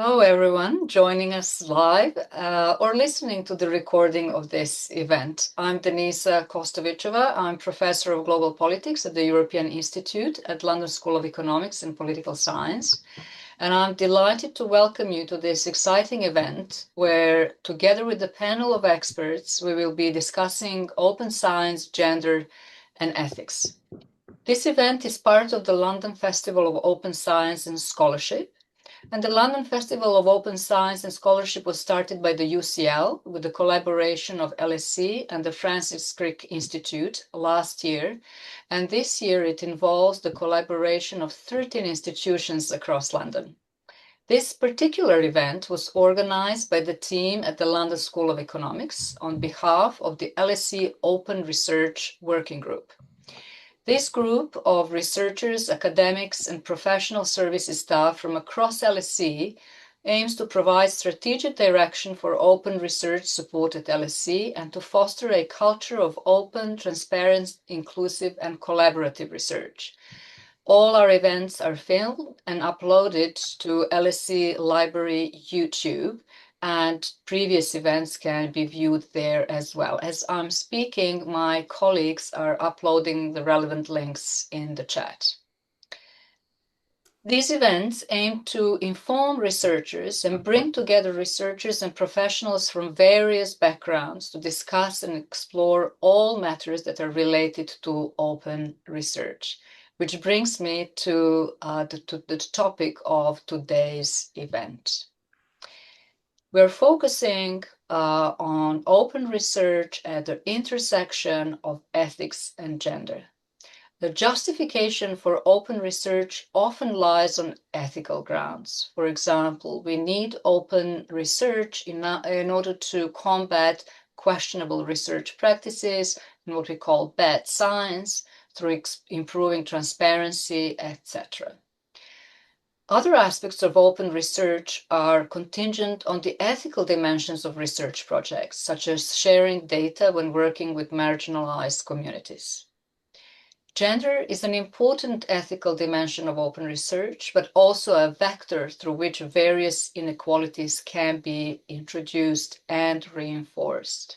Hello, everyone joining us live or listening to the recording of this event. I'm Denisa Kostovichova. I'm Professor of Global Politics at the European Institute at London School of Economics and Political Science. And I'm delighted to welcome you to this exciting event where, together with a panel of experts, we will be discussing open science, gender, and ethics. This event is part of the London Festival of Open Science and Scholarship. And the London Festival of Open Science and Scholarship was started by the UCL with the collaboration of LSE and the Francis Crick Institute last year. And this year it involves the collaboration of 13 institutions across London. This particular event was organized by the team at the London School of Economics on behalf of the LSE Open Research Working Group. This group of researchers, academics, and professional services staff from across LSE aims to provide strategic direction for open research support at LSE and to foster a culture of open, transparent, inclusive, and collaborative research. All our events are filmed and uploaded to LSE Library YouTube, and previous events can be viewed there as well. As I'm speaking, my colleagues are uploading the relevant links in the chat. These events aim to inform researchers and bring together researchers and professionals from various backgrounds to discuss and explore all matters that are related to open research, which brings me to the topic of today's event. We're focusing on open research at the intersection of ethics and gender. The justification for open research often lies on ethical grounds. For example, we need open research in order to combat questionable research practices and what we call bad science through improving transparency, etc. Other aspects of open research are contingent on the ethical dimensions of research projects, such as sharing data when working with marginalized communities. Gender is an important ethical dimension of open research, but also a vector through which various inequalities can be introduced and reinforced.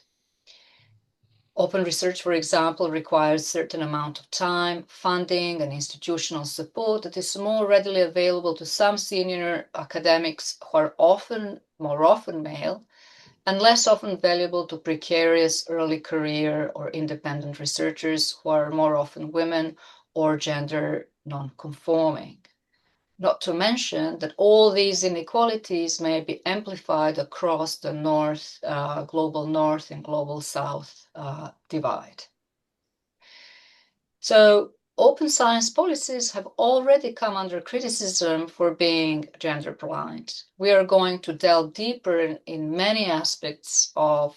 Open research, for example, requires a certain amount of time, funding, and institutional support that is more readily available to some senior academics who are more often male, and less often valuable to precarious early career or independent researchers who are more often women or gender non-conforming. Not to mention that all these inequalities may be amplified across the global north and global south divide. So open science policies have already come under criticism for being gender blind. We are going to delve deeper in many aspects of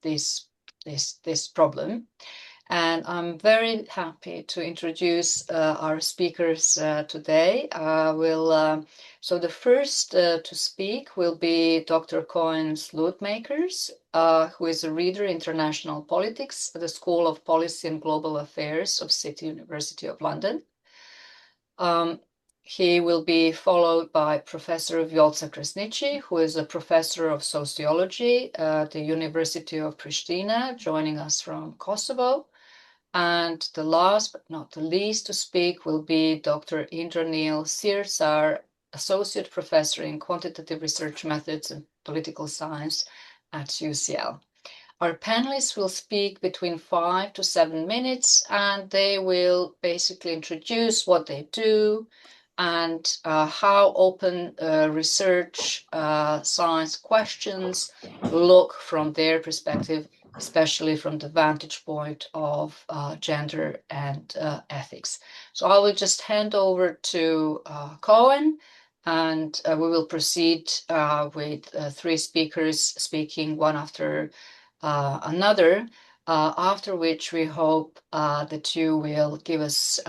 this problem. And I'm very happy to introduce our speakers today. So the first to speak will be Dr. Cohen Slootmakers, who is a reader in international politics at the School of Policy and Global Affairs of City University of London. He will be followed by Professor Vjosa Kresnici, who is a professor of sociology at the University of Pristina, joining us from Kosovo. And the last but not the least to speak will be Dr. Indranil Sirsar, Associate Professor in Quantitative Research Methods and Political Science at UCL. Our panelists will speak between 5 to 7 minutes, and they will basically introduce what they do and how open research science questions look from their perspective, especially from the vantage point of gender and ethics. So I will just hand over to Cohen, and we will proceed with three speakers speaking one after another, after which we hope that you will give us,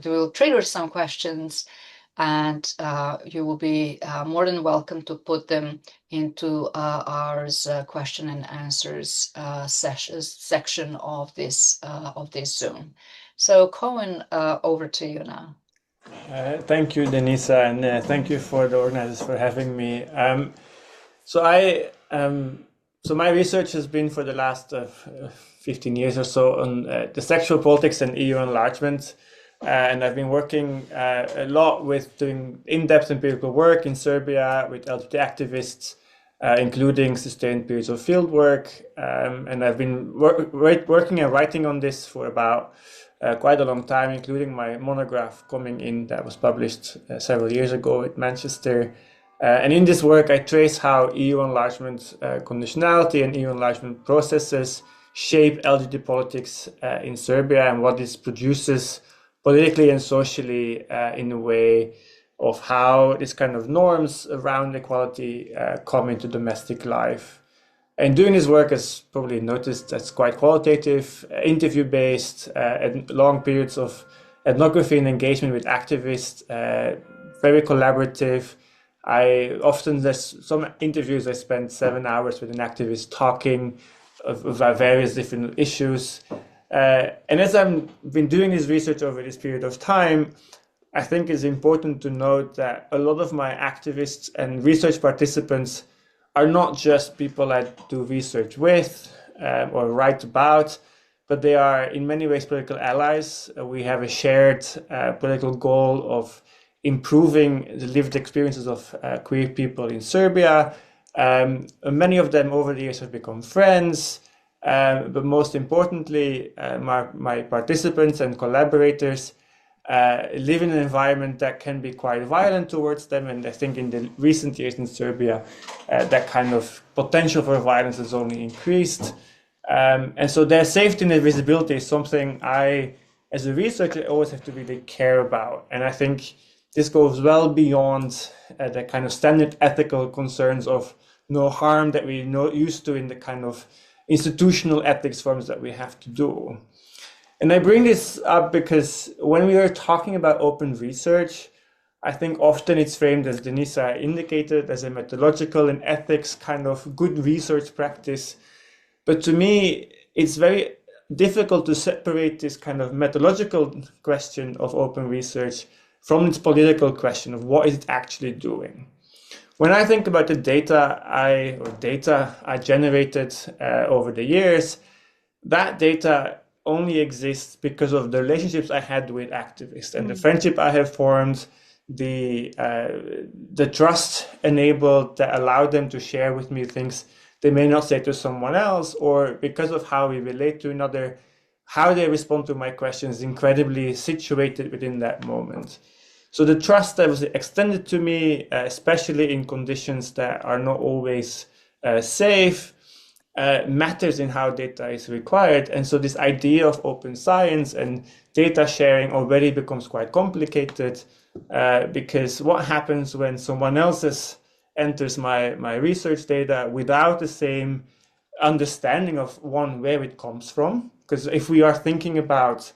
will trigger some questions, and you will be more than welcome to put them into our question and answers section of this Zoom. So Cohen, over to you now. Thank you, Denisa, and thank you for the organizers for having me. So I, so my research has been for the last 15 years or so on the sexual politics and EU enlargement, and I've been working a lot with doing in-depth empirical work in Serbia with LGBT activists, including sustained periods of field work, and I've been working and writing on this for about quite a long time, including my monograph coming in that was published several years ago at Manchester. And in this work, I trace how EU enlargement conditionality and EU enlargement processes shape LGBT politics in Serbia and what this produces politically and socially in a way of how these kind of norms around equality come into domestic life. And doing this work, as probably noticed, that's quite qualitative, interview-based, and long periods of ethnography and engagement with activists, very collaborative. I often, there's some interviews I spend 7 hours with an activist talking about various different issues. And as I've been doing this research over this period of time, I think it's important to note that a lot of my activists and research participants are not just people I do research with or write about, but they are in many ways political allies. We have a shared political goal of improving the lived experiences of queer people in Serbia. Many of them over the years have become friends, but most importantly, my participants and collaborators live in an environment that can be quite violent towards them. And I think in the recent years in Serbia, that kind of potential for violence has only increased. And so their safety and their visibility is something I, as a researcher, always have to really care about. And I think this goes well beyond the kind of standard ethical concerns of no harm that we're used to in the kind of institutional ethics forms that we have to do. And I bring this up because when we are talking about open research, I think often it's framed, as Denisa indicated, as a methodological and ethics kind of good research practice. But to me, it's very difficult to separate this kind of methodological question of open research from its political question of what is it actually doing. When I think about the data I generated over the years, that data only exists because of the relationships I had with activists and the friendship I have formed, the trust enabled that allowed them to share with me things they may not say to someone else, or because of how we relate to another, how they respond to my questions incredibly situated within that moment. So the trust that was extended to me, especially in conditions that are not always safe, matters in how data is required. And so this idea of open science and data sharing already becomes quite complicated because what happens when someone else enters my research data without the same understanding of where it comes from? Because if we are thinking about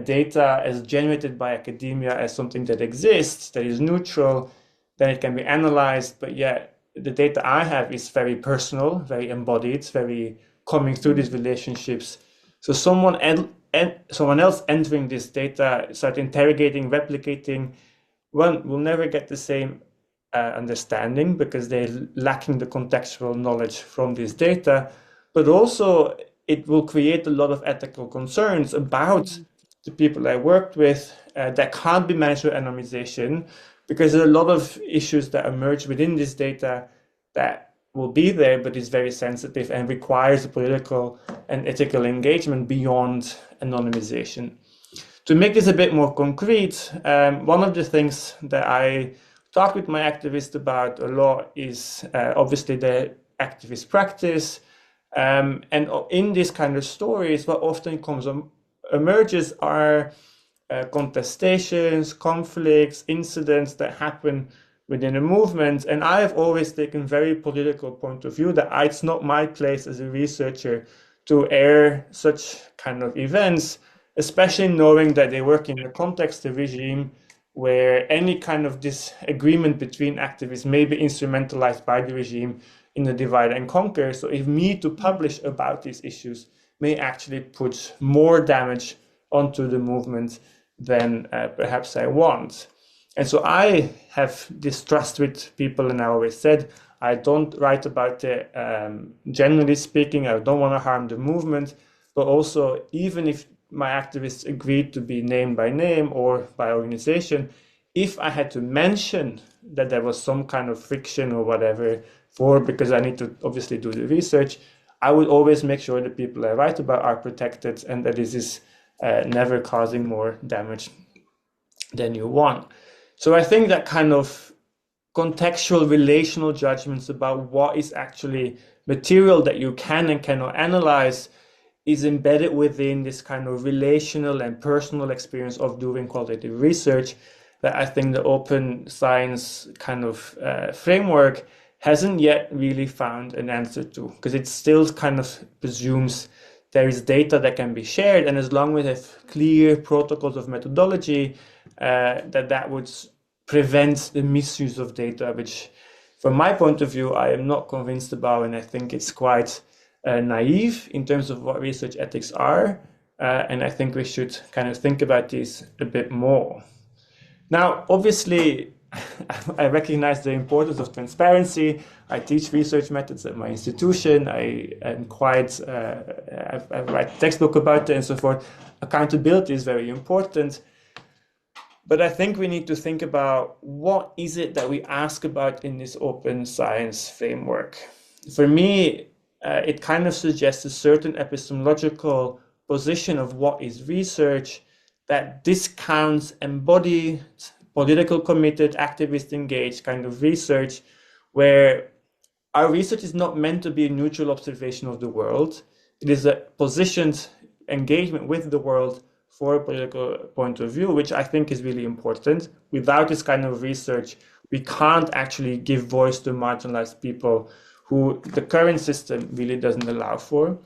data as generated by academia as something that exists, that is neutral, then it can be analyzed, but yet the data I have is very personal, very embodied, very coming through these relationships. So someone else entering this data, start interrogating, replicating, one will never get the same understanding because they're lacking the contextual knowledge from this data, but also it will create a lot of ethical concerns about the people I worked with that can't be managed with anonymization, because there are a lot of issues that emerge within this data that will be there, but is very sensitive and requires a political and ethical engagement beyond anonymization. To make this a bit more concrete, one of the things that I talk with my activists about a lot is obviously the activist practice. And in these kind of stories, what often emerges are contestations, conflicts, incidents that happen within a movement. And I have always taken very political point of view that it's not my place as a researcher to air such kind of events, especially knowing that they work in the context of regime where any kind of disagreement between activists may be instrumentalized by the regime in the divide and conquer. So if me to publish about these issues may actually put more damage onto the movement than perhaps I want. And so I have this trust with people, and I always said, I don't write about it, generally speaking, I don't want to harm the movement, but also even if my activists agreed to be named by name or by organization, if I had to mention that there was some kind of friction or whatever because I need to obviously do the research, I would always make sure the people I write about are protected and that this is never causing more damage than you want. So I think that kind of contextual relational judgments about what is actually material that you can and cannot analyze is embedded within this kind of relational and personal experience of doing qualitative research that I think the open science kind of framework hasn't yet really found an answer to, because it still kind of presumes there is data that can be shared, and as long as we have clear protocols of methodology, that would prevent the misuse of data, which from my point of view, I am not convinced about, and I think it's quite naive in terms of what research ethics are, and I think we should kind of think about this a bit more. Now, obviously, I recognize the importance of transparency. I teach research methods at my institution. I am quite, I write a textbook about it and so forth. Accountability is very important. But I think we need to think about what is it that we ask about in this open science framework. For me, it kind of suggests a certain epistemological position of what is research that discounts embodied, political committed, activist engaged kind of research, where our research is not meant to be a neutral observation of the world. It is a positioned engagement with the world for a political point of view, which I think is really important. Without this kind of research, we can't actually give voice to marginalized people who the current system really doesn't allow for.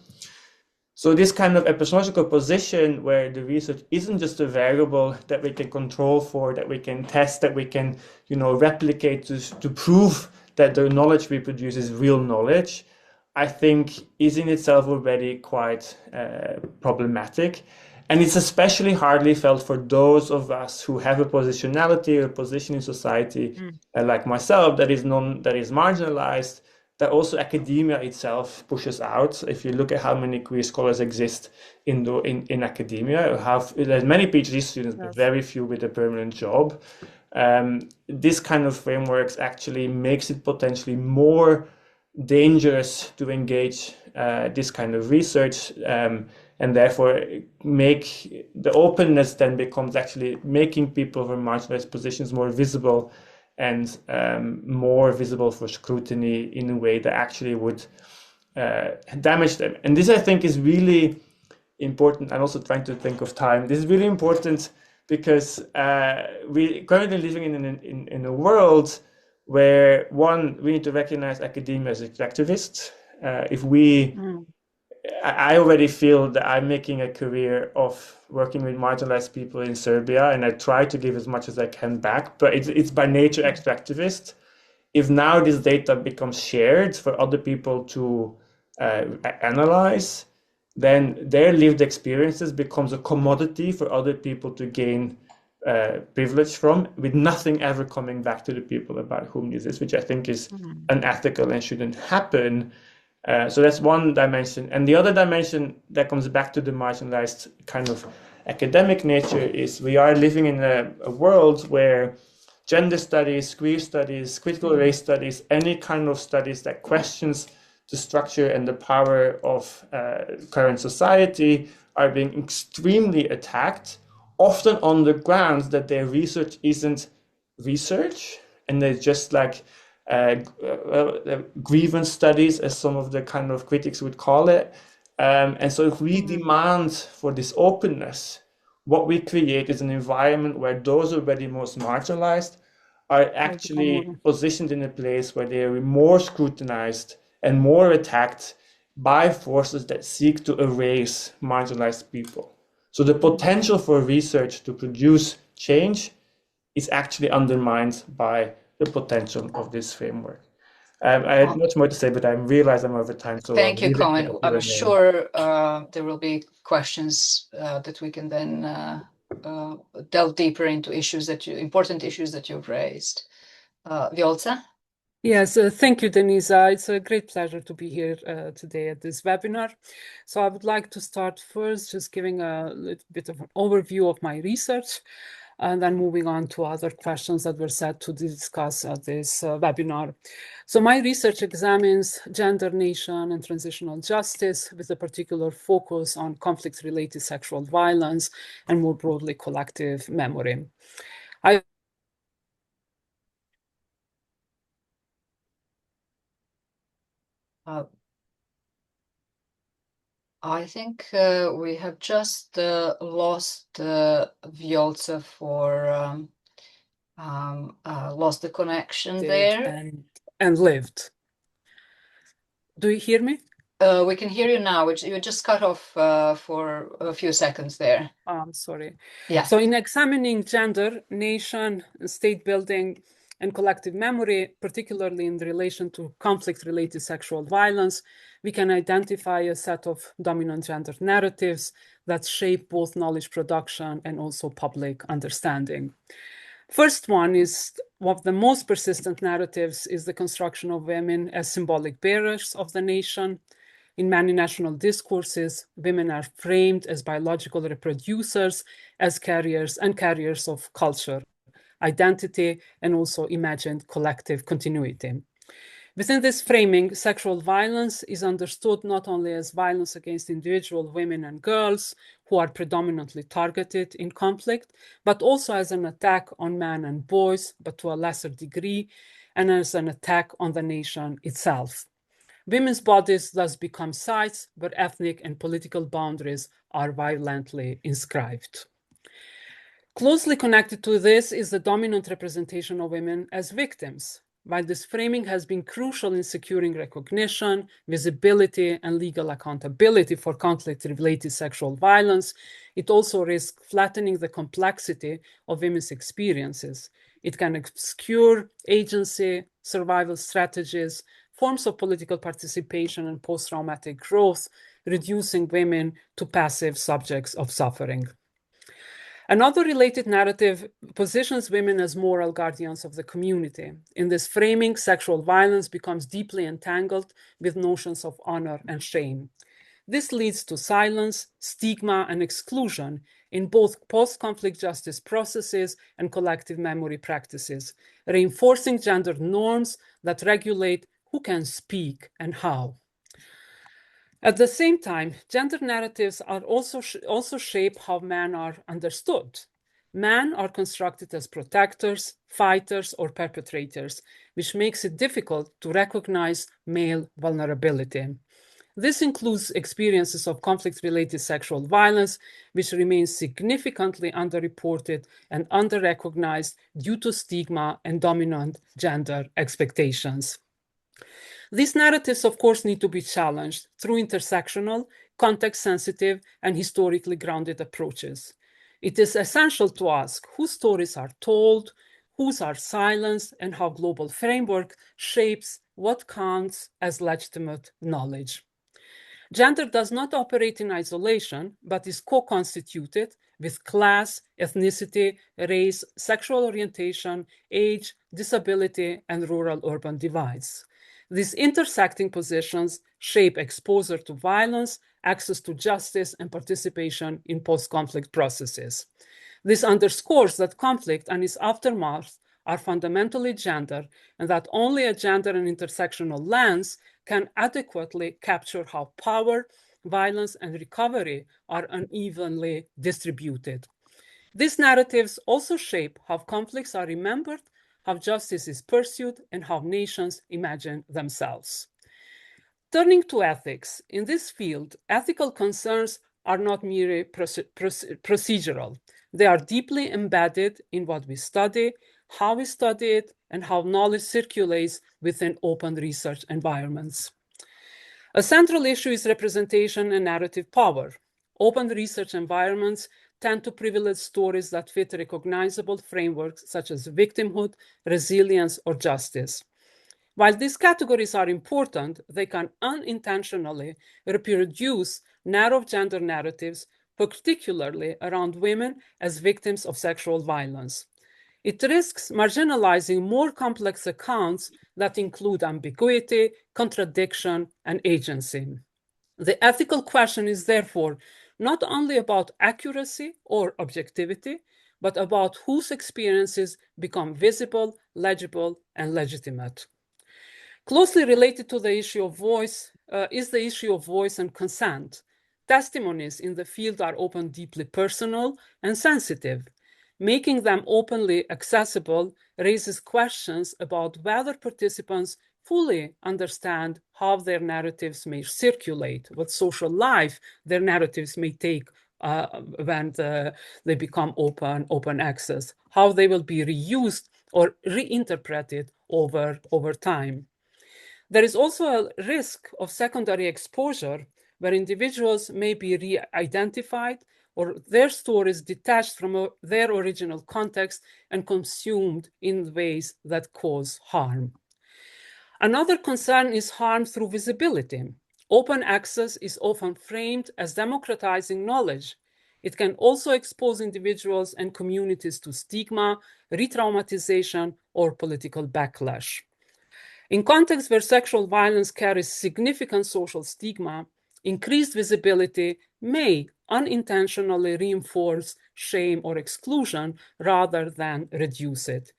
So this kind of epistemological position where the research isn't just a variable that we can control for, that we can test, that we can, replicate to prove that the knowledge we produce is real knowledge, I think is in itself already quite problematic. And it's especially hardly felt for those of us who have a positionality or a position in society, like myself, that is marginalized, that also academia itself pushes out. If you look at how many queer scholars exist in academia, there's many PhD students, but very few with a permanent job. This kind of frameworks actually makes it potentially more dangerous to engage this kind of research, and therefore make the openness then becomes actually making people from marginalized positions more visible and more visible for scrutiny in a way that actually would damage them. And this, I think, is really important. I'm also trying to think of time. This is really important because we're currently living in a world where, one, we need to recognize academia as extractivist. I already feel that I'm making a career of working with marginalized people in Serbia, and I try to give as much as I can back, but it's by nature extractivist. If now this data becomes shared for other people to analyze, then their lived experiences becomes a commodity for other people to gain privilege from, with nothing ever coming back to the people about whom this is, which I think is unethical and shouldn't happen. So that's one dimension. And the other dimension that comes back to the marginalized kind of academic nature is we are living in a world where gender studies, queer studies, critical race studies, any kind of studies that questions the structure and the power of current society are being extremely attacked, often on the grounds that their research isn't research, and they're just like grievance studies, as some of the kind of critics would call it. And so if we demand for this openness, what we create is an environment where those already most marginalized are actually positioned in a place where they are more scrutinized and more attacked by forces that seek to erase marginalized people. So the potential for research to produce change is actually undermined by the potential of this framework. I have much more to say, but I realize I'm over time. So thank you, Colin. I'm sure there will be questions that we can then delve deeper into important issues that you've raised. Violca? Yes, thank you, Denisa. It's a great pleasure to be here today at this webinar. So I would like to start first just giving a little bit of an overview of my research, and then moving on to other questions that were set to discuss at this webinar. So my research examines gender, nation, and transitional justice with a particular focus on conflict-related sexual violence and more broadly collective memory. I think we have just lost Violca for lost the connection there. And lived. Do you hear me? We can hear you now. You just cut off for a few seconds there. I'm sorry. Yeah. So in examining gender, nation, state building, and collective memory, particularly in relation to conflict-related sexual violence, we can identify a set of dominant gender narratives that shape both knowledge production and also public understanding. First one is one of the most persistent narratives is the construction of women as symbolic bearers of the nation. In many national discourses, women are framed as biological reproducers, as carriers of culture, identity, and also imagined collective continuity. Within this framing, sexual violence is understood not only as violence against individual women and girls who are predominantly targeted in conflict, but also as an attack on men and boys, but to a lesser degree, and as an attack on the nation itself. Women's bodies thus become sites where ethnic and political boundaries are violently inscribed. Closely connected to this is the dominant representation of women as victims. While this framing has been crucial in securing recognition, visibility, and legal accountability for conflict-related sexual violence, it also risks flattening the complexity of women's experiences. It can obscure agency, survival strategies, forms of political participation, and post-traumatic growth, reducing women to passive subjects of suffering. Another related narrative positions women as moral guardians of the community. In this framing, sexual violence becomes deeply entangled with notions of honor and shame. This leads to silence, stigma, and exclusion in both post-conflict justice processes and collective memory practices, reinforcing gender norms that regulate who can speak and how. At the same time, gender narratives are also shape how men are understood. Men are constructed as protectors, fighters, or perpetrators, which makes it difficult to recognize male vulnerability. This includes experiences of conflict-related sexual violence, which remains significantly underreported and underrecognized due to stigma and dominant gender expectations. These narratives, of course, need to be challenged through intersectional, context-sensitive, and historically grounded approaches. It is essential to ask whose stories are told, whose are silenced, and how global framework shapes what counts as legitimate knowledge. Gender does not operate in isolation, but is co-constituted with class, ethnicity, race, sexual orientation, age, disability, and rural-urban divides. These intersecting positions shape exposure to violence, access to justice, and participation in post-conflict processes. This underscores that conflict and its aftermath are fundamentally gender, and that only a gender and intersectional lens can adequately capture how power, violence, and recovery are unevenly distributed. These narratives also shape how conflicts are remembered, how justice is pursued, and how nations imagine themselves. Turning to ethics, in this field, ethical concerns are not merely procedural. They are deeply embedded in what we study, how we study it, and how knowledge circulates within open research environments. A central issue is representation and narrative power. Open research environments tend to privilege stories that fit recognizable frameworks such as victimhood, resilience, or justice. While these categories are important, they can unintentionally reproduce narrow gender narratives, particularly around women as victims of sexual violence. It risks marginalizing more complex accounts that include ambiguity, contradiction, and agency. The ethical question is therefore not only about accuracy or objectivity, but about whose experiences become visible, legible, and legitimate. Closely related to the issue of voice is the issue of voice and consent. Testimonies in the field are often deeply personal and sensitive. Making them openly accessible raises questions about whether participants fully understand how their narratives may circulate, what social life their narratives may take when they become open access, how they will be reused or reinterpreted over time. There is also a risk of secondary exposure where individuals may be re-identified or their stories detached from their original context and consumed in ways that cause harm. Another concern is harm through visibility. Open access is often framed as democratizing knowledge. It can also expose individuals and communities to stigma, re-traumatization, or political backlash. In contexts where sexual violence carries significant social stigma, increased visibility may unintentionally reinforce shame or exclusion rather than reduce it.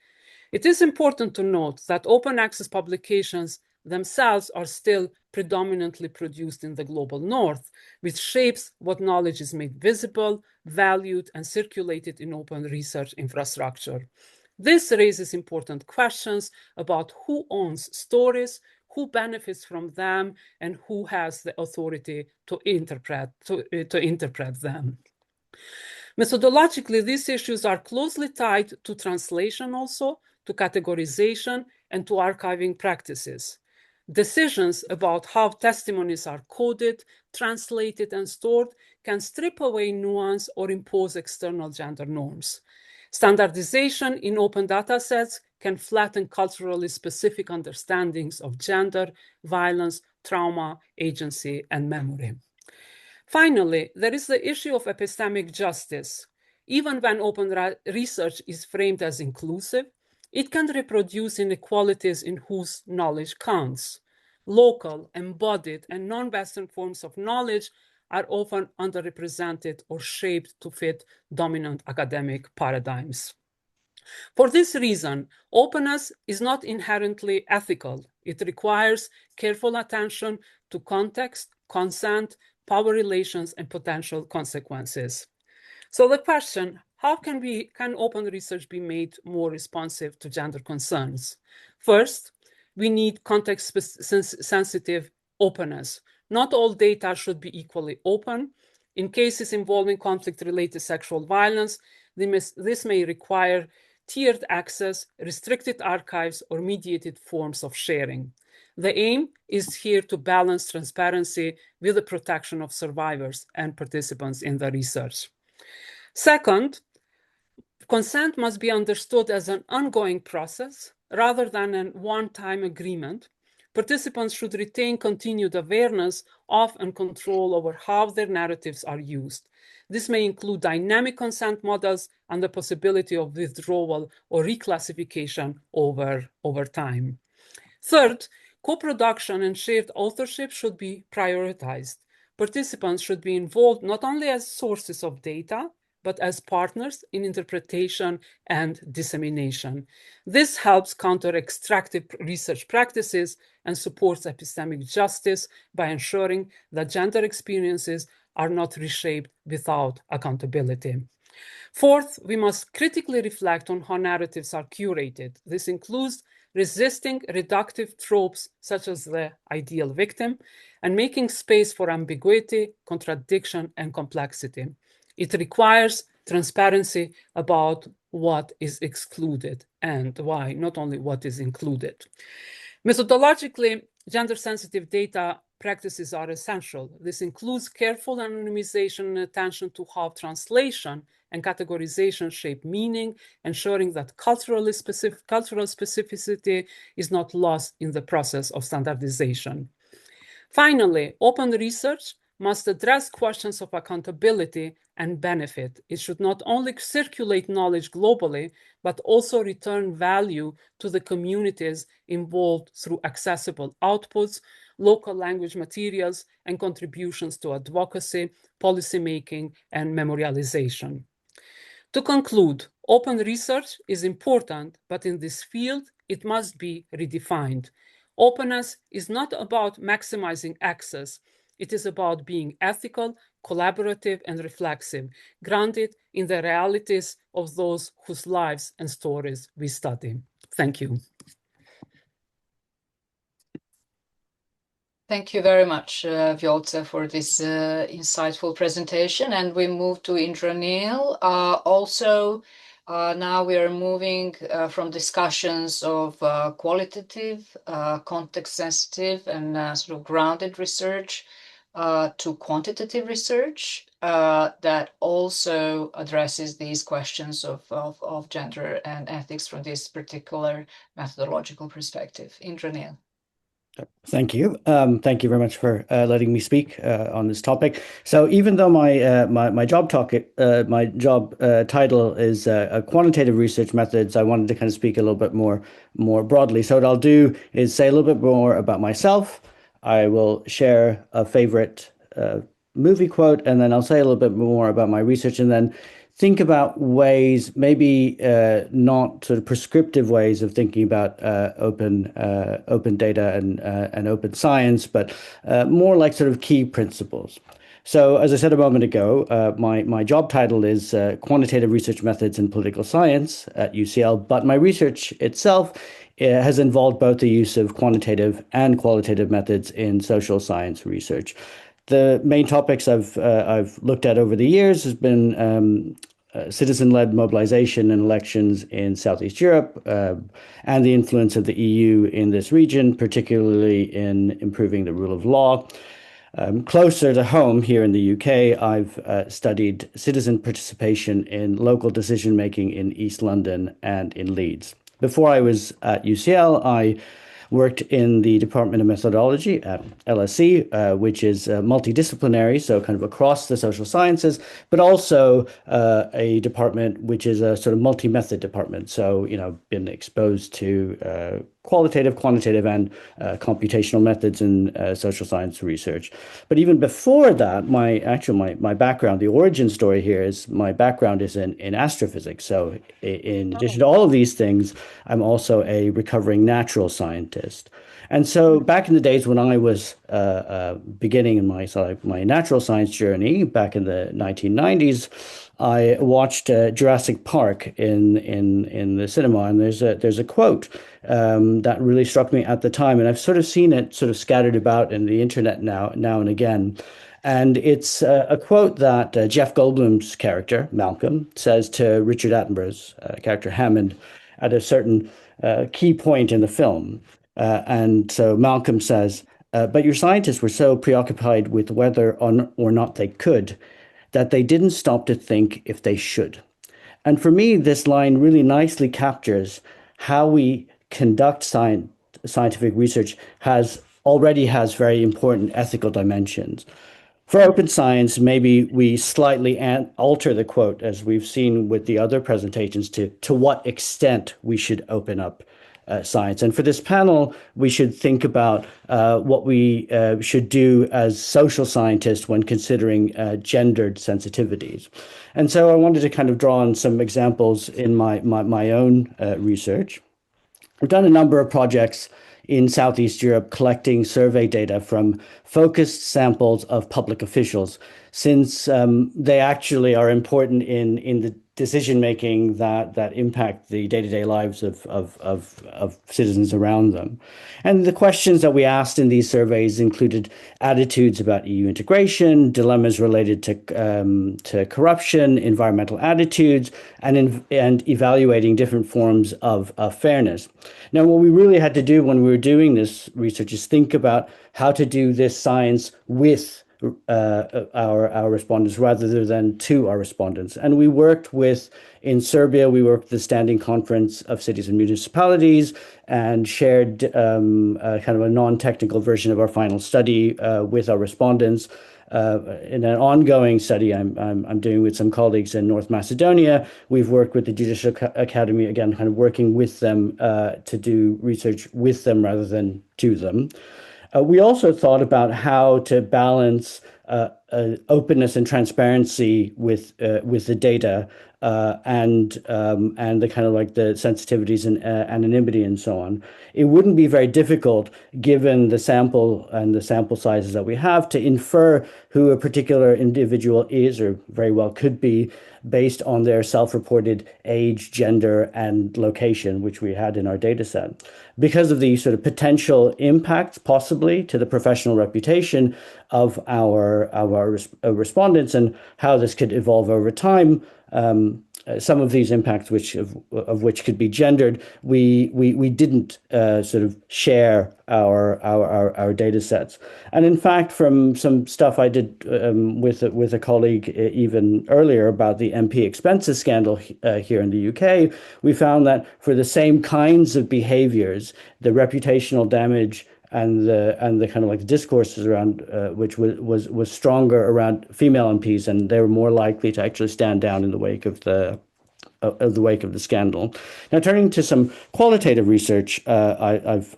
It is important to note that open access publications themselves are still predominantly produced in the global north, which shapes what knowledge is made visible, valued, and circulated in open research infrastructure. This raises important questions about who owns stories, who benefits from them, and who has the authority to interpret them. Methodologically, these issues are closely tied to translation also, to categorization, and to archiving practices. Decisions about how testimonies are coded, translated, and stored can strip away nuance or impose external gender norms. Standardization in open data sets can flatten culturally specific understandings of gender, violence, trauma, agency, and memory. Finally, there is the issue of epistemic justice. Even when open research is framed as inclusive, it can reproduce inequalities in whose knowledge counts. Local, embodied, and non-Western forms of knowledge are often underrepresented or shaped to fit dominant academic paradigms. For this reason, openness is not inherently ethical. It requires careful attention to context, consent, power relations, and potential consequences. So the question, how can open research be made more responsive to gender concerns? First, we need context-sensitive openness. Not all data should be equally open. In cases involving conflict-related sexual violence, this may require tiered access, restricted archives, or mediated forms of sharing. The aim is here to balance transparency with the protection of survivors and participants in the research. Second, consent must be understood as an ongoing process rather than a one-time agreement. Participants should retain continued awareness of and control over how their narratives are used. This may include dynamic consent models and the possibility of withdrawal or reclassification over time. Third, co-production and shared authorship should be prioritized. Participants should be involved not only as sources of data, but as partners in interpretation and dissemination. This helps counter extractive research practices and supports epistemic justice by ensuring that gender experiences are not reshaped without accountability. Fourth, we must critically reflect on how narratives are curated. This includes resisting reductive tropes such as the ideal victim and making space for ambiguity, contradiction, and complexity. It requires transparency about what is excluded and why, not only what is included. Methodologically, gender-sensitive data practices are essential. This includes careful anonymization and attention to how translation and categorization shape meaning, ensuring that cultural specificity is not lost in the process of standardization. Finally, open research must address questions of accountability and benefit. It should not only circulate knowledge globally, but also return value to the communities involved through accessible outputs, local language materials, and contributions to advocacy, policymaking, and memorialization. To conclude, open research is important, but in this field, it must be redefined. Openness is not about maximizing access. It is about being ethical, collaborative, and reflexive, grounded in the realities of those whose lives and stories we study. Thank you. Thank you very much, Vjolta, for this insightful presentation. And we move to Indranil. Now we are moving from discussions of qualitative, context-sensitive, and sort of grounded research to quantitative research that also addresses these questions of gender and ethics from this particular methodological perspective. Indranil. Thank you. Thank you very much for letting me speak on this topic. So even though my job title is quantitative research methods, I wanted to kind of speak a little bit more broadly. So what I'll do is say a little bit more about myself. I will share a favorite movie quote, and then I'll say a little bit more about my research, and then think about ways, maybe not sort of prescriptive ways of thinking about open data and open science, but more like sort of key principles. So as I said a moment ago, my job title is Quantitative Research Methods in Political Science at UCL, but my research itself has involved both the use of quantitative and qualitative methods in social science research. The main topics I've looked at over the years has been citizen-led mobilization and elections in Southeast Europe, and the influence of the EU in this region, particularly in improving the rule of law. Closer to home here in the UK, I've studied citizen participation in local decision-making in East London and in Leeds. Before I was at UCL, I worked in the Department of Methodology at LSE, which is multidisciplinary, so kind of across the social sciences, but also a department which is a sort of multi-method department. So, been exposed to qualitative, quantitative, and computational methods in social science research. But even before that, my background, the origin story here is my background is in astrophysics. So in addition to all of these things, I'm also a recovering natural scientist. And so back in the days when I was beginning in my natural science journey back in the 1990s, I watched Jurassic Park in the cinema, and there's a quote that really struck me at the time, and I've sort of seen it sort of scattered about in the internet now and again. And it's a quote that Jeff Goldblum's character, Malcolm, says to Richard Attenborough's character, Hammond, at a certain key point in the film. And so Malcolm says, but your scientists were so preoccupied with whether or not they could that they didn't stop to think if they should. And for me, this line really nicely captures how we conduct scientific research already has very important ethical dimensions. For open science, maybe we slightly alter the quote, as we've seen with the other presentations, to what extent we should open up science. And for this panel, we should think about what we should do as social scientists when considering gendered sensitivities. And so I wanted to kind of draw on some examples in my own research. We've done a number of projects in Southeast Europe collecting survey data from focused samples of public officials, since they actually are important in the decision-making that impact the day-to-day lives of citizens around them. And the questions that we asked in these surveys included attitudes about EU integration, dilemmas related to corruption, environmental attitudes, and evaluating different forms of fairness. Now, what we really had to do when we were doing this research is think about how to do this science with our respondents rather than to our respondents. And in Serbia, we worked with the Standing Conference of Cities and Municipalities and shared kind of a non-technical version of our final study with our respondents. in an ongoing study I'm doing with some colleagues in North Macedonia. We've worked with the Judicial Academy, again, kind of working with them to do research with them rather than to them. We also thought about how to balance openness and transparency with the data and the kind of like the sensitivities and anonymity and so on. It wouldn't be very difficult, given the sample and the sample sizes that we have, to infer who a particular individual is or very well could be based on their self-reported age, gender, and location, which we had in our data set. Because of the sort of potential impacts, possibly, to the professional reputation of our respondents and how this could evolve over time, some of these impacts, of which could be gendered, we didn't sort of share our data sets. And in fact, from some stuff I did with a colleague even earlier about the MP expenses scandal here in the UK, we found that for the same kinds of behaviors, the reputational damage and the kind of like discourses around which was stronger around female MPs, and they were more likely to actually stand down in the wake of the scandal. Now, turning to some qualitative research I've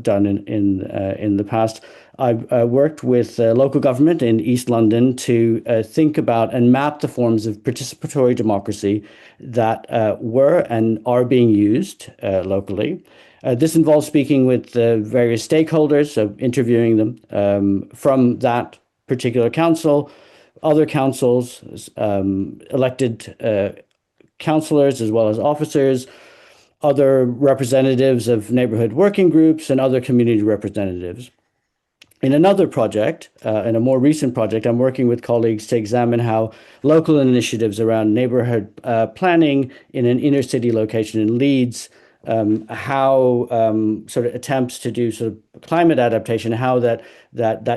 done in the past, I've worked with local government in East London to think about and map the forms of participatory democracy that were and are being used locally. This involves speaking with various stakeholders, so interviewing them from that particular council, other councils, elected councillors as well as officers, other representatives of neighbourhood working groups, and other community representatives. In another project, in a more recent project, I'm working with colleagues to examine how local initiatives around neighbourhood planning in an inner city location in Leeds, how sort of attempts to do sort of climate adaptation, how that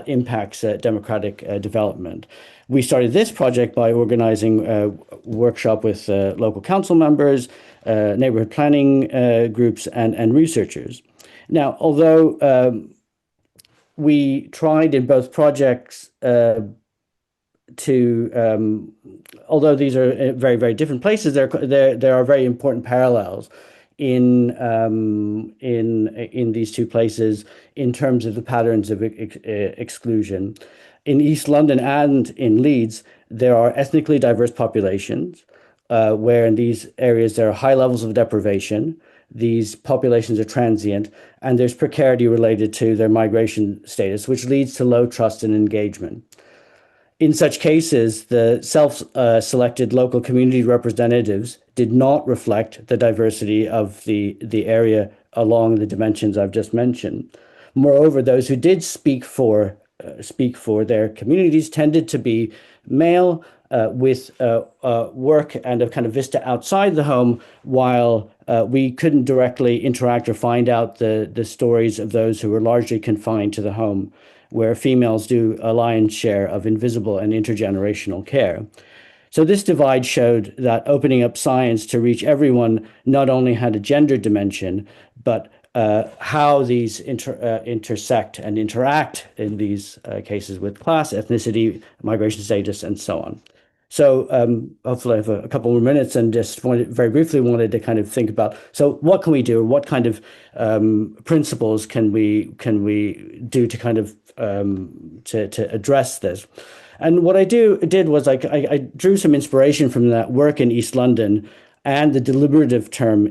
impacts democratic development. We started this project by organizing a workshop with local council members, neighborhood planning groups, and researchers. Now, although we tried in both projects although these are very, very different places, there are very important parallels in these two places in terms of the patterns of exclusion. In East London and in Leeds, there are ethnically diverse populations where in these areas there are high levels of deprivation. These populations are transient, and there's precarity related to their migration status, which leads to low trust and engagement. In such cases, the self-selected local community representatives did not reflect the diversity of the area along the dimensions I've just mentioned. Moreover, those who did speak for their communities tended to be male with work and a kind of vista outside the home, while we couldn't directly interact or find out the stories of those who were largely confined to the home, where females do a lion's share of invisible and intergenerational care. So this divide showed that opening up science to reach everyone not only had a gender dimension, but how these intersect and interact in these cases with class, ethnicity, migration status, and so on. So hopefully I have a couple more minutes, and just very briefly wanted to kind of think about, so what can we do? What kind of principles can we do to kind of to address this? And what I did was I drew some inspiration from that work in East London and the deliberative turn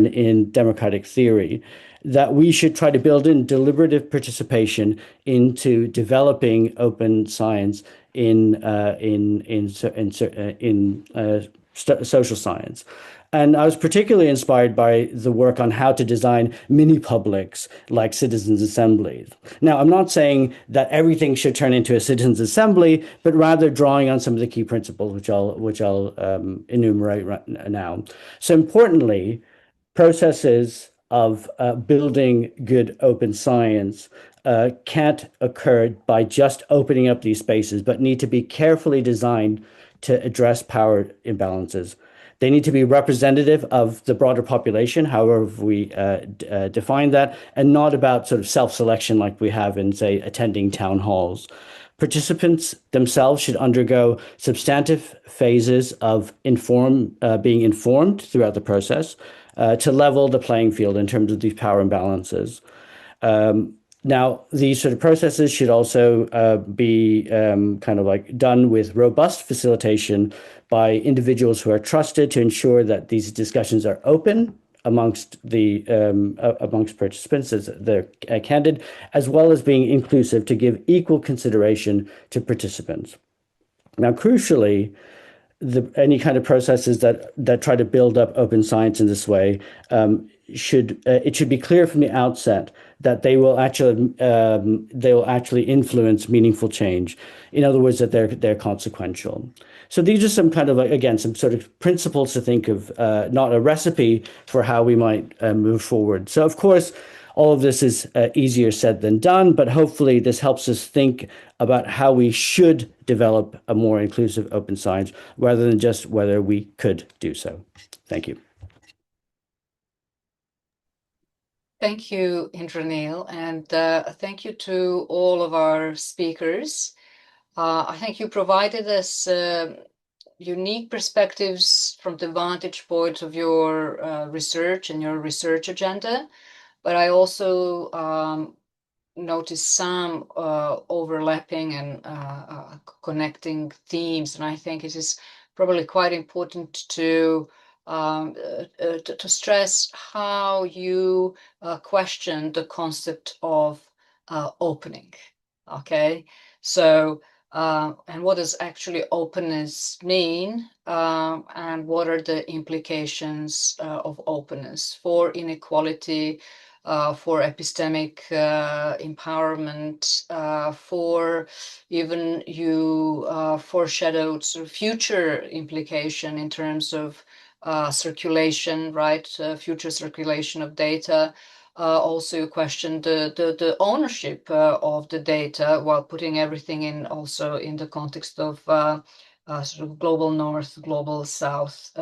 in democratic theory, that we should try to build in deliberative participation into developing open science in social science. And I was particularly inspired by the work on how to design mini publics like citizens' assemblies. Now, I'm not saying that everything should turn into a citizens' assembly, but rather drawing on some of the key principles, which I'll enumerate right now. So importantly, processes of building good open science can't occur by just opening up these spaces, but need to be carefully designed to address power imbalances. They need to be representative of the broader population, however we define that, and not about sort of self-selection like we have in, say, attending town halls. Participants themselves should undergo substantive phases of being informed throughout the process to level the playing field in terms of these power imbalances. Now, these sort of processes should also be kind of like done with robust facilitation by individuals who are trusted to ensure that these discussions are open amongst participants as they're candid, as well as being inclusive to give equal consideration to participants. Now, crucially, any kind of processes that try to build up open science in this way should be clear from the outset that they will actually influence meaningful change. In other words, that they're consequential. So these are some kind of, again, some sort of principles to think of, not a recipe for how we might move forward. So of course, all of this is easier said than done, but hopefully this helps us think about how we should develop a more inclusive open science rather than just whether we could do so. Thank you. Thank you, Indranil, and thank you to all of our speakers. I think you provided us unique perspectives from the vantage point of your research and your research agenda, but I also noticed some overlapping and connecting themes, and I think it is probably quite important to stress how you question the concept of opening. Okay, so and what does actually openness mean, and what are the implications of openness for inequality, for epistemic empowerment, for even you foreshadowed sort of future implication in terms of circulation, right? Future circulation of data. Also, you questioned the ownership of the data while putting everything in also in the context of sort of global north, global south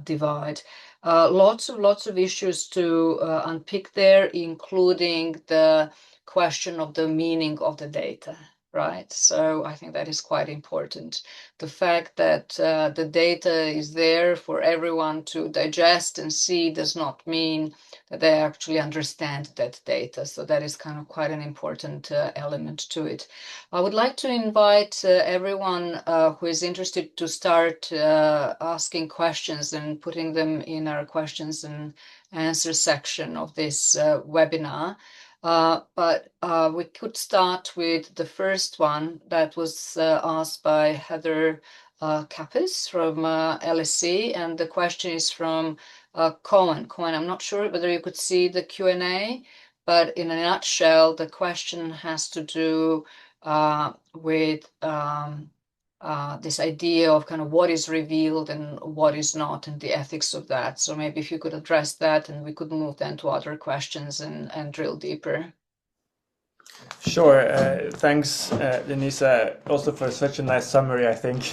divide. Lots of issues to unpick there, including the question of the meaning of the data, right? So I think that is quite important. The fact that the data is there for everyone to digest and see does not mean that they actually understand that data. So that is kind of quite an important element to it. I would like to invite everyone who is interested to start asking questions and putting them in our questions and answer section of this webinar. But we could start with the first one that was asked by Heather Kappas from LSE, and the question is from Cohen. Cohen, I'm not sure whether you could see the Q&A, but in a nutshell, the question has to do with this idea of kind of what is revealed and what is not, and the ethics of that. So maybe if you could address that, and we could move then to other questions and drill deeper. Sure. Thanks, Denisa, also for such a nice summary, I think.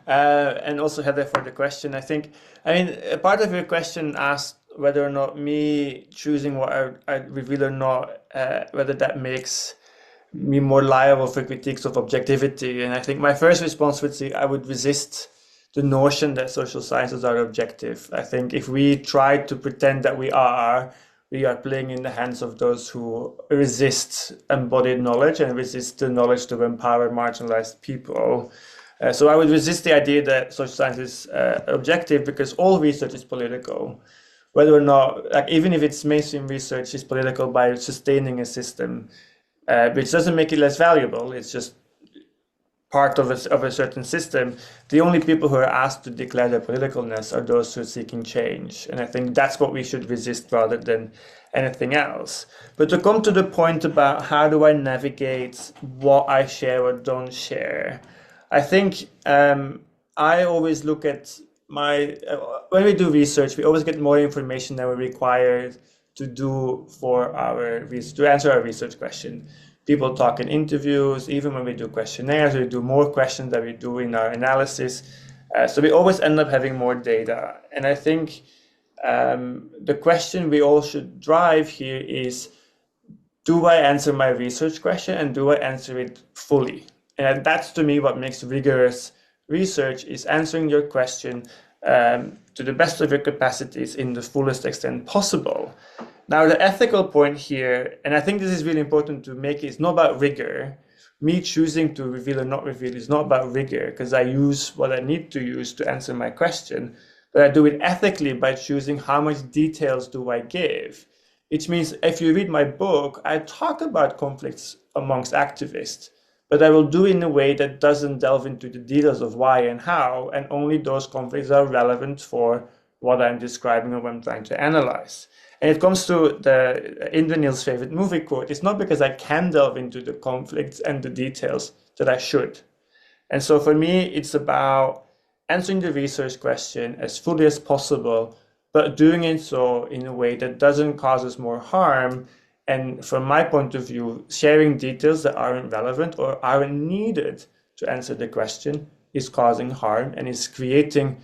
And also Heather for the question. I mean, a part of your question asked whether or not me choosing what I reveal or not, whether that makes me more liable for critiques of objectivity. And I think my first response would be I would resist the notion that social sciences are objective. I think if we try to pretend that we are playing in the hands of those who resist embodied knowledge and resist the knowledge to empower marginalized people. So I would resist the idea that social science is objective, because all research is political. Whether or not, like, even if it's mainstream research, is political by sustaining a system, which doesn't make it less valuable. It's just part of a certain system. The only people who are asked to declare their politicalness are those who are seeking change. And I think that's what we should resist rather than anything else. But to come to the point about how do I navigate what I share or don't share, I think I always look at when we do research, we always get more information than we're required to do to answer our research question. People talk in interviews, even when we do questionnaires, we do more questions than we do in our analysis. So we always end up having more data. And I think the question we all should drive here is, do I answer my research question and do I answer it fully? And that's to me what makes rigorous research, is answering your question to the best of your capacities in the fullest extent possible. Now, the ethical point here, and I think this is really important to make, it's not about rigor. Me choosing to reveal or not reveal is not about rigor, because I use what I need to use to answer my question, but I do it ethically by choosing how much details do I give. Which means if you read my book, I talk about conflicts amongst activists, but I will do it in a way that doesn't delve into the details of why and how, and only those conflicts are relevant for what I'm describing or what I'm trying to analyze. And it comes to the Indra favorite movie quote, it's not because I can delve into the conflicts and the details that I should. And so for me, it's about answering the research question as fully as possible, but doing it so in a way that doesn't cause us more harm. And from my point of view, sharing details that aren't relevant or aren't needed to answer the question is causing harm and is creating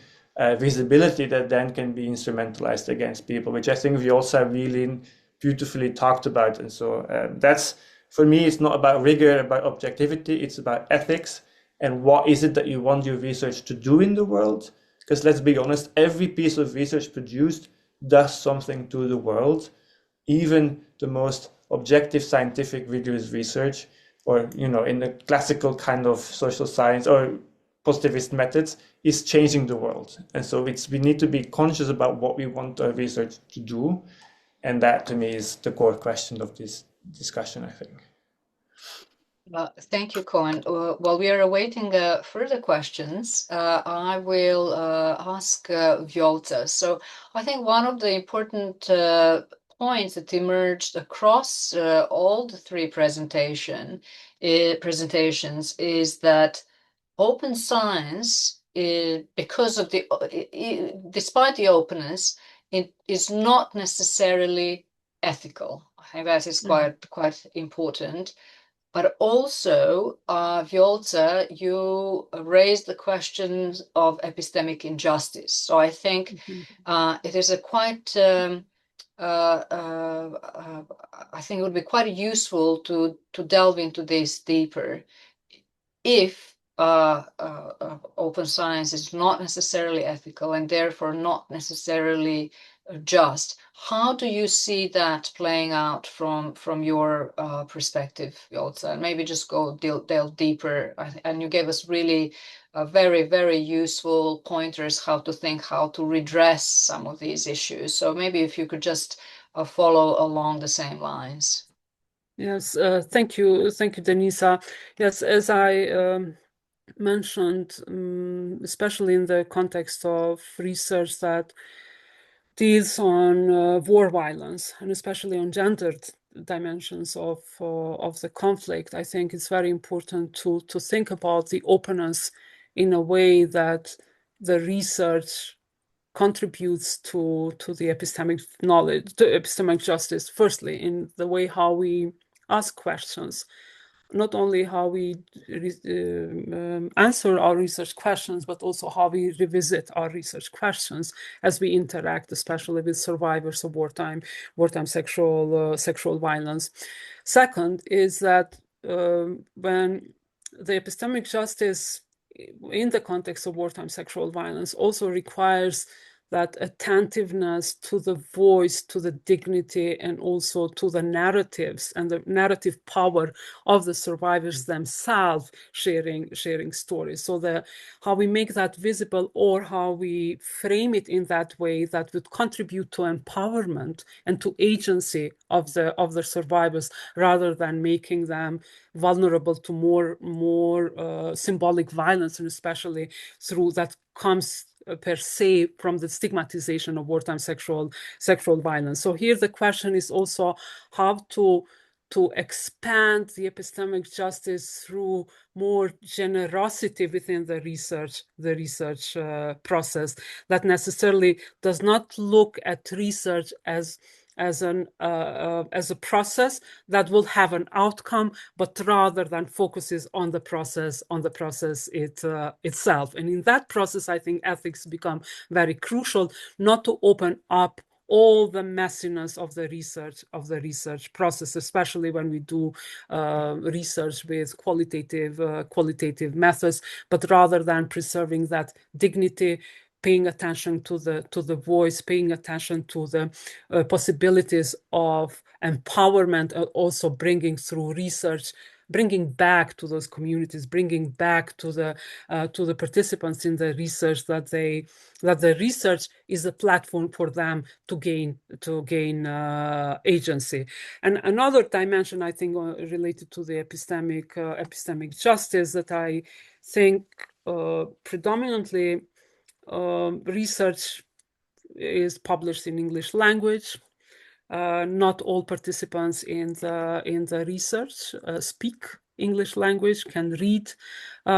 visibility that then can be instrumentalized against people, which I think we also really beautifully talked about. And so that's, for me, it's not about rigor, about objectivity, it's about ethics and what is it that you want your research to do in the world. Because let's be honest, every piece of research produced does something to the world. Even the most objective, scientific, rigorous research, or in the classical kind of social science or positivist methods, is changing the world. And so we need to be conscious about what we want our research to do. And that, to me, is the core question of this discussion, I think. Thank you, Cohen. While we are awaiting further questions, I will ask Vjolta. So I think one of the important points that emerged across all the three presentations is that open science, because of despite the openness, it is not necessarily ethical. I think that is quite important. But also, Vjolta, you raised the questions of epistemic injustice. So I think it is a quite, I think it would be quite useful to delve into this deeper. If open science is not necessarily ethical and therefore not necessarily just, how do you see that playing out from your perspective, Vjolta? And maybe just delve deeper. And you gave us really very, very useful pointers how to redress some of these issues. So maybe if you could just follow along the same lines. Yes, thank you, Denisa. Yes, as I mentioned, especially in the context of research that deals on war violence and especially on gendered dimensions of the conflict, I think it's very important to think about the openness in a way that the research contributes to the epistemic knowledge, to epistemic justice, firstly, in the way how we ask questions, not only how we answer our research questions, but also how we revisit our research questions as we interact, especially with survivors of wartime sexual violence. Second is that when the epistemic justice in the context of wartime sexual violence also requires that attentiveness to the voice, to the dignity, and also to the narratives and the narrative power of the survivors themselves sharing stories. So how we make that visible or how we frame it in that way that would contribute to empowerment and to agency of the survivors, rather than making them vulnerable to more symbolic violence, and especially through that comes per se from the stigmatization of wartime sexual violence. So here the question is also how to expand the epistemic justice through more generosity within the research process that necessarily does not look at research as as a process that will have an outcome, but rather than focuses on the process itself. And in that process, I think ethics become very crucial, not to open up all the messiness of the research process, especially when we do research with qualitative methods, but rather than preserving that dignity, paying attention to the voice, paying attention to the possibilities of empowerment, also bringing through research, bringing back to those communities, bringing back to the participants in the research that the research is a platform for them to gain agency. And another dimension, I think, related to the epistemic justice, that I think predominantly research is published in English language. Not all participants in the research speak English language, can read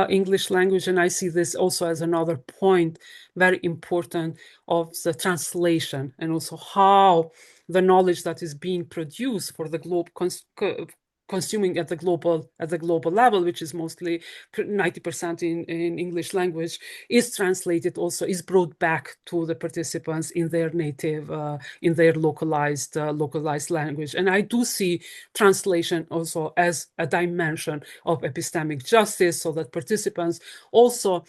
English language, and I see this also as another point, very important, of the translation, and also how the knowledge that is being produced for the globe consuming at the global level, which is mostly 90% in English language, is translated, also is brought back to the participants in their native, in their localized language. And I do see translation also as a dimension of epistemic justice, so that participants also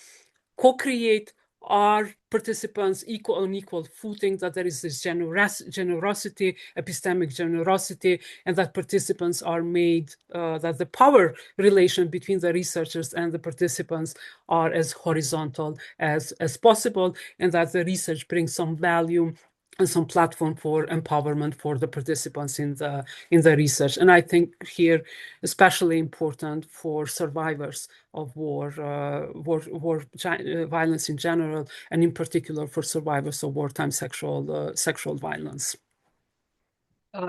co-create our participants on equal footing, that there is this generosity, epistemic generosity, and that participants are made, that the power relation between the researchers and the participants are as horizontal as possible, and that the research brings some value and some platform for empowerment for the participants in the research. And I think here especially important for survivors of war violence in general, and in particular for survivors of wartime sexual violence.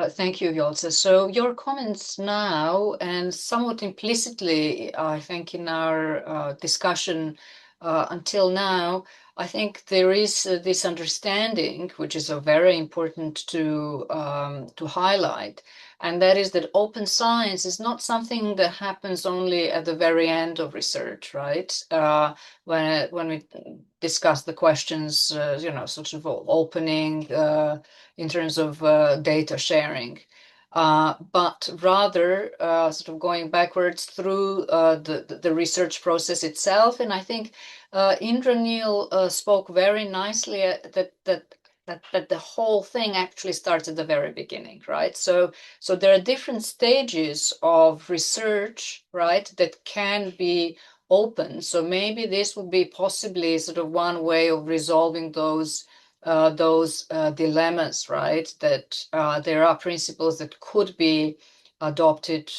Thank you, Yolce. So your comments now, and somewhat implicitly, I think, in our discussion until now, I think there is this understanding, which is very important to highlight, and that is that open science is not something that happens only at the very end of research, right? When we discuss the questions, sort of opening in terms of data sharing. But rather sort of going backwards through the research process itself. And I think Indranil spoke very nicely that the whole thing actually starts at the very beginning, right? So there are different stages of research, right, that can be open. So maybe this would be possibly sort of one way of resolving those dilemmas, right? That there are principles that could be adopted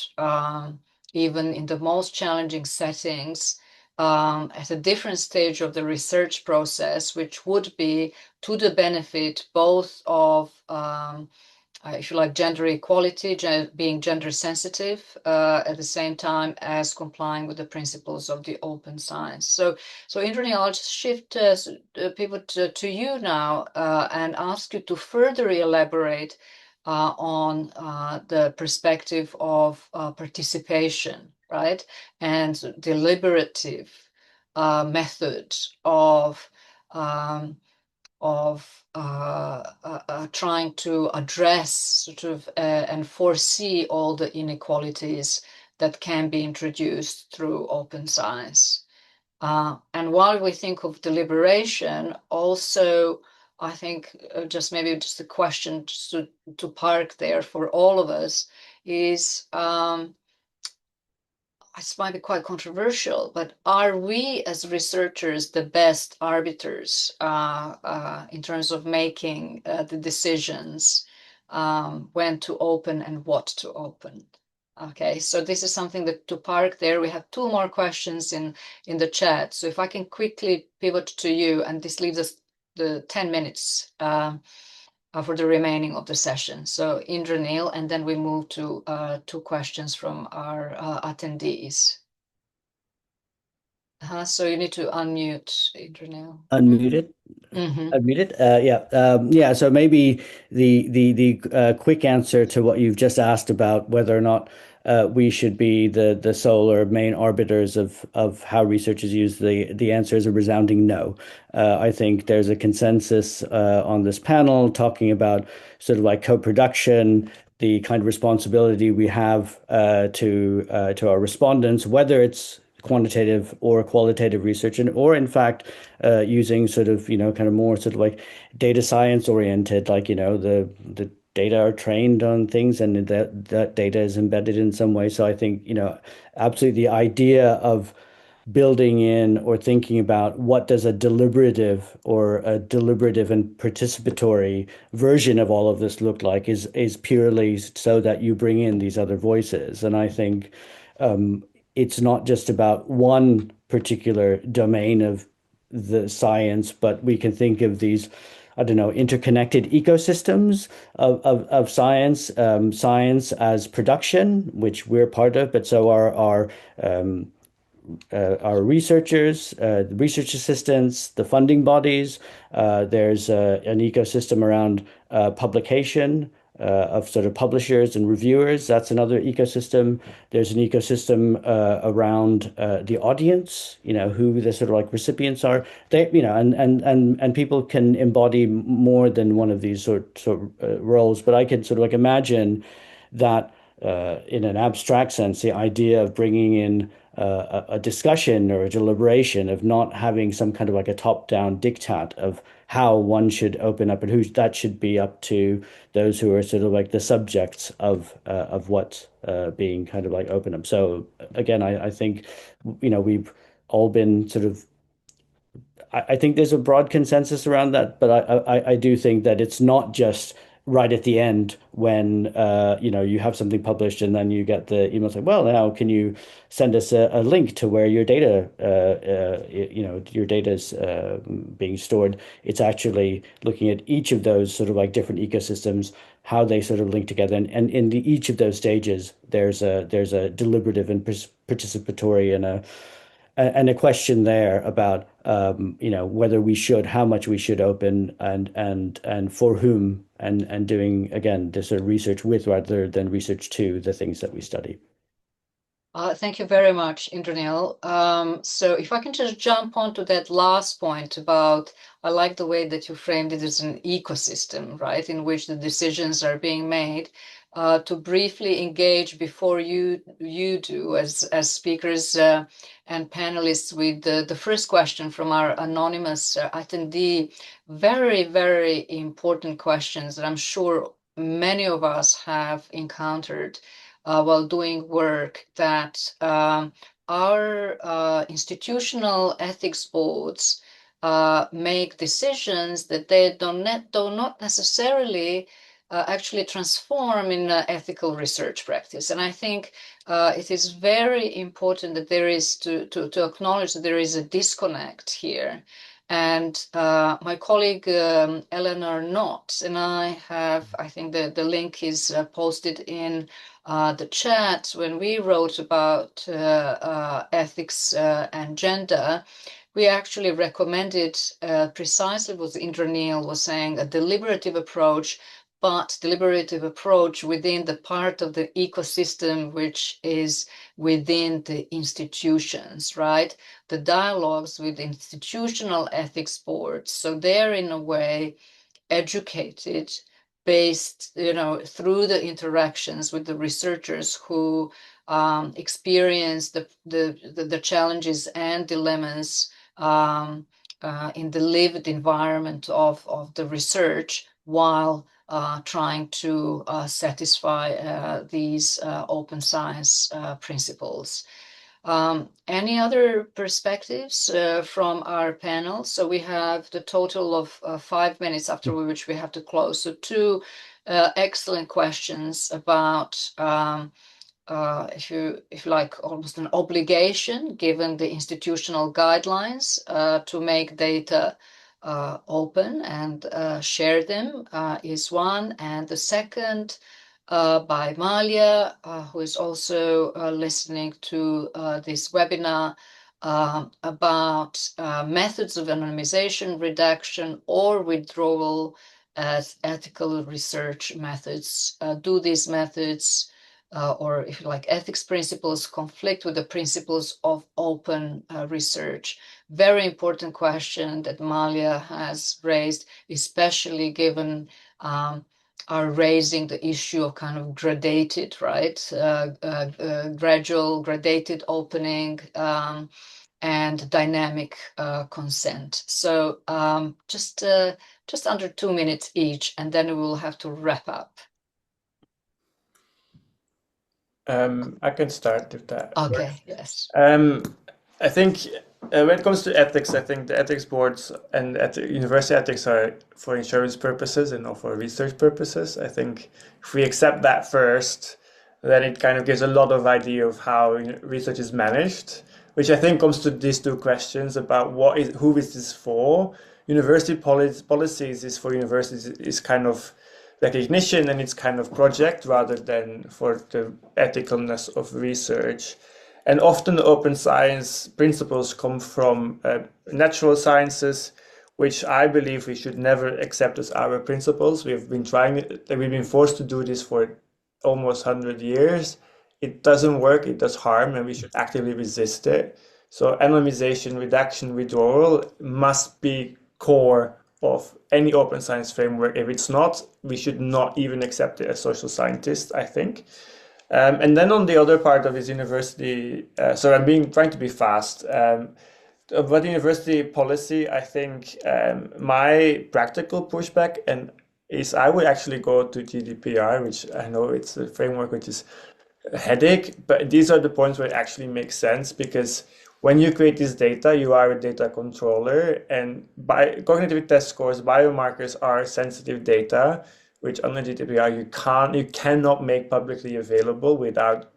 even in the most challenging settings at a different stage of the research process, which would be to the benefit both of, if you like, gender equality, being gender sensitive, at the same time as complying with the principles of the open science. So Indranil, I'll just pivot to you now and ask you to further elaborate on the perspective of participation, right, and deliberative method of trying to address sort of and foresee all the inequalities that can be introduced through open science. And while we think of deliberation, also, I think just a question to park there for all of us is, this might be quite controversial, but are we as researchers the best arbiters in terms of making the decisions when to open and what to open? Okay, so this is something that to park there. We have two more questions in the chat. So if I can quickly pivot to you, and this leaves us the 10 minutes for the remaining of the session. So Indranil, and then we move to two questions from our attendees. So you need to unmute, Indranil. Unmuted. Mm-hmm. Unmuted. Yeah. So maybe the quick answer to what you've just asked about whether or not we should be the sole or main arbiters of how research is used, the answer is a resounding no. I think there's a consensus on this panel talking about sort of like co-production, the kind of responsibility we have to our respondents, whether it's quantitative or qualitative research, and or in fact using sort of kind of more sort of like data science oriented, like the data are trained on things and that data is embedded in some way. So I think absolutely the idea of building in or thinking about what does a deliberative and participatory version of all of this look like is purely so that you bring in these other voices. And I think it's not just about one particular domain of the science, but we can think of these, I don't know, interconnected ecosystems of science, science as production, which we're part of, but so are our researchers, the research assistants, the funding bodies. There's an ecosystem around publication of sort of publishers and reviewers. That's another ecosystem. There's an ecosystem around the audience, who the sort of like recipients are. They, and people can embody more than one of these sort of roles. But I can sort of like imagine that in an abstract sense, the idea of bringing in a discussion or a deliberation, of not having some kind of like a top-down diktat of how one should open up, and who that should be up to those who are sort of like the subjects of what's being kind of like open up. So again, I think we've all been sort of, I think there's a broad consensus around that, but I do think that it's not just right at the end when you have something published and then you get the email saying, well, now can you send us a link to where your data your data is being stored. It's actually looking at each of those sort of like different ecosystems, how they sort of link together, and in each of those stages there's a deliberative and participatory and a question there about whether we should, how much we should open, and for whom, and doing again this sort of research with rather than research to the things that we study. Thank you very much, Indranil. So if I can just jump onto that last point about, I like the way that you framed it as an ecosystem, right, in which the decisions are being made. To briefly engage before you do as speakers and panelists with the first question from our anonymous attendee. Very, very important questions that I'm sure many of us have encountered while doing work, that our institutional ethics boards make decisions that they do not necessarily actually transform in ethical research practice. And I think it is very important that there is to acknowledge that there is a disconnect here. And my colleague Eleanor Knott and I think the link is posted in the chat. When we wrote about ethics and gender, we actually recommended precisely what Indranil was saying, a deliberative approach, but deliberative approach within the part of the ecosystem which is within the institutions, right? The dialogues with institutional ethics boards. So they're in a way educated based, through the interactions with the researchers who experience the challenges and dilemmas in the lived environment of the research, while trying to satisfy these open science principles. Any other perspectives from our panel? So we have the total of 5 minutes, after which we have to close. So two excellent questions about, if you like, almost an obligation given the institutional guidelines to make data open and share them is one. And the second, by Malia, who is also listening to this webinar, about methods of anonymization, redaction, or withdrawal as ethical research methods. Do these methods, or if you like, ethics principles, conflict with the principles of open research? Very important question that Malia has raised, especially given are raising the issue of kind of gradated, right? Gradual, gradated opening and dynamic consent. So just under 2 minutes each, and then we will have to wrap up. I can start with that. Okay, yes. I think when it comes to ethics, I think the ethics boards and university ethics are for insurance purposes and not for research purposes. I think if we accept that first, then it kind of gives a lot of idea of how research is managed, which I think comes to these two questions about who is this for. University policies is for universities is kind of recognition and it's kind of project rather than for the ethicalness of research. And often open science principles come from natural sciences, which I believe we should never accept as our principles. We've been forced to do this for almost 100 years. It doesn't work, it does harm, and we should actively resist it. So anonymization, redaction, withdrawal must be core of any open science framework. If it's not, we should not even accept it as social scientists, I think. And then on the other part of his university, so I'm trying to be fast. About university policy, I think my practical pushback is I would actually go to GDPR, which I know it's a framework which is a headache, but these are the points where it actually makes sense, because when you create this data, you are a data controller, and by cognitive test scores, biomarkers are sensitive data, which under GDPR you cannot make publicly available without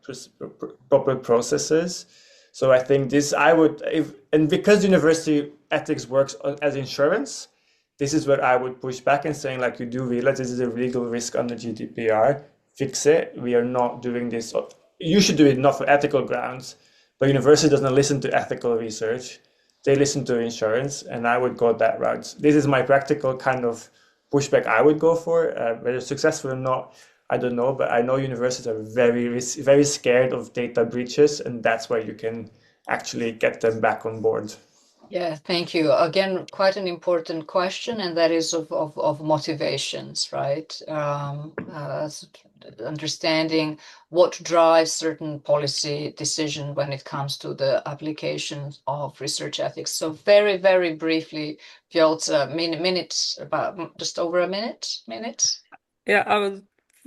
proper processes. So I think because university ethics works as insurance, this is where I would push back and saying, like, you do realize this is a legal risk under GDPR, fix it. We are not doing this. You should do it not for ethical grounds, but university doesn't listen to ethical research. They listen to insurance, and I would go that route. This is my practical kind of pushback I would go for. Whether successful or not, I don't know, but I know universities are very scared of data breaches, and that's where you can actually get them back on board. Yeah, thank you. Again, quite an important question, and that is of motivations, right? Understanding what drives certain policy decision when it comes to the application of research ethics. So very, very briefly, Piotr, about just over a minute. Yeah, I will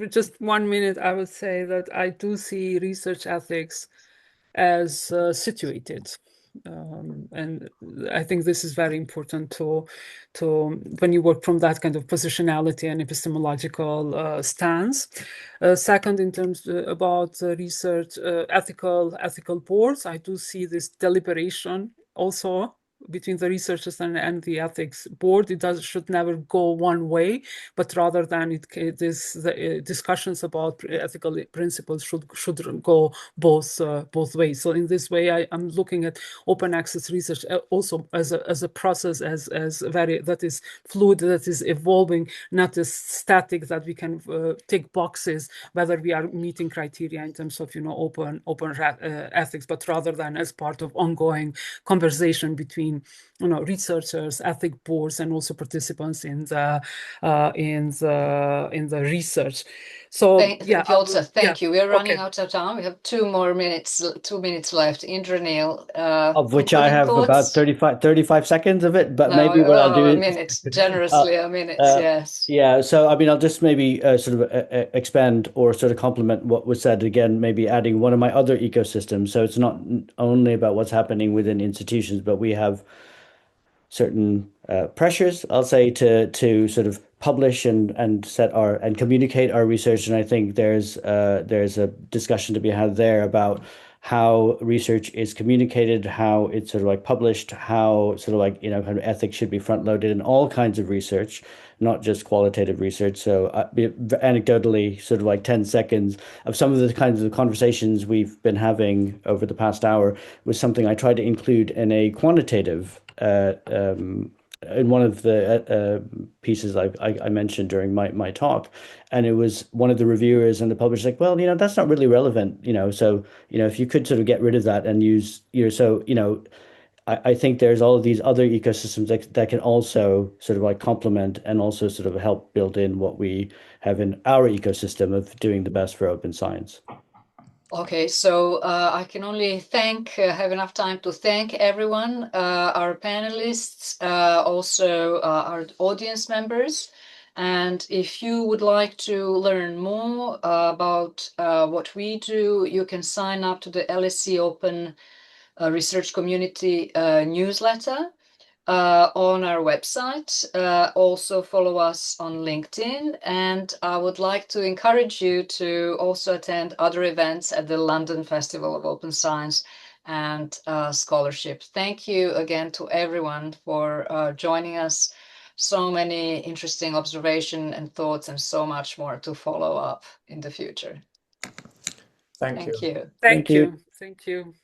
just 1 minute. I would say that I do see research ethics as situated. And I think this is very important to when you work from that kind of positionality and epistemological stance. Second, in terms about research ethical boards, I do see this deliberation also between the researchers and the ethics board. It should never go one way, but rather than the discussions about ethical principles should go both ways. So in this way, I'm looking at open access research also as a process, as that is fluid, that is evolving, not as static that we can tick boxes whether we are meeting criteria in terms of open ethics, but rather than as part of ongoing conversation between researchers, ethic boards, and also participants in the research. So Piotr, thank you. We are running out of time. We have 2 minutes left. Indranil, of which I have thoughts? about 35 seconds of it, but maybe what I'll do a minute, generously a minute, yes. Yeah, so I mean, I'll just maybe sort of expand or sort of complement what was said again, maybe adding one of my other ecosystems. So it's not only about what's happening within institutions, but we have certain pressures, I'll say, to sort of publish and communicate our research. And I think there's a discussion to be had there about how research is communicated, how it's sort of like published, how sort of like, you know, kind of ethics should be front loaded in all kinds of research, not just qualitative research. So anecdotally, sort of like 10 seconds of some of the kinds of conversations we've been having over the past hour was something I tried to include in a quantitative in one of the pieces I mentioned during my talk. And it was one of the reviewers and the publisher like, well, you know, that's not really relevant, you know, so, you know, if you could sort of get rid of that and use, you know, so, you know, I think there's all of these other ecosystems that can also sort of like complement and also sort of help build in what we have in our ecosystem of doing the best for open science. Okay, so I can only have enough time to thank everyone, our panelists, also our audience members. And if you would like to learn more about what we do, you can sign up to the LSE Open Research Community newsletter on our website. Also follow us on LinkedIn, and I would like to encourage you to also attend other events at the London Festival of Open Science and Scholarship. Thank you again to everyone for joining us. So many interesting observations and thoughts and so much more to follow up in the future. Thank you. Thank you. Thank you.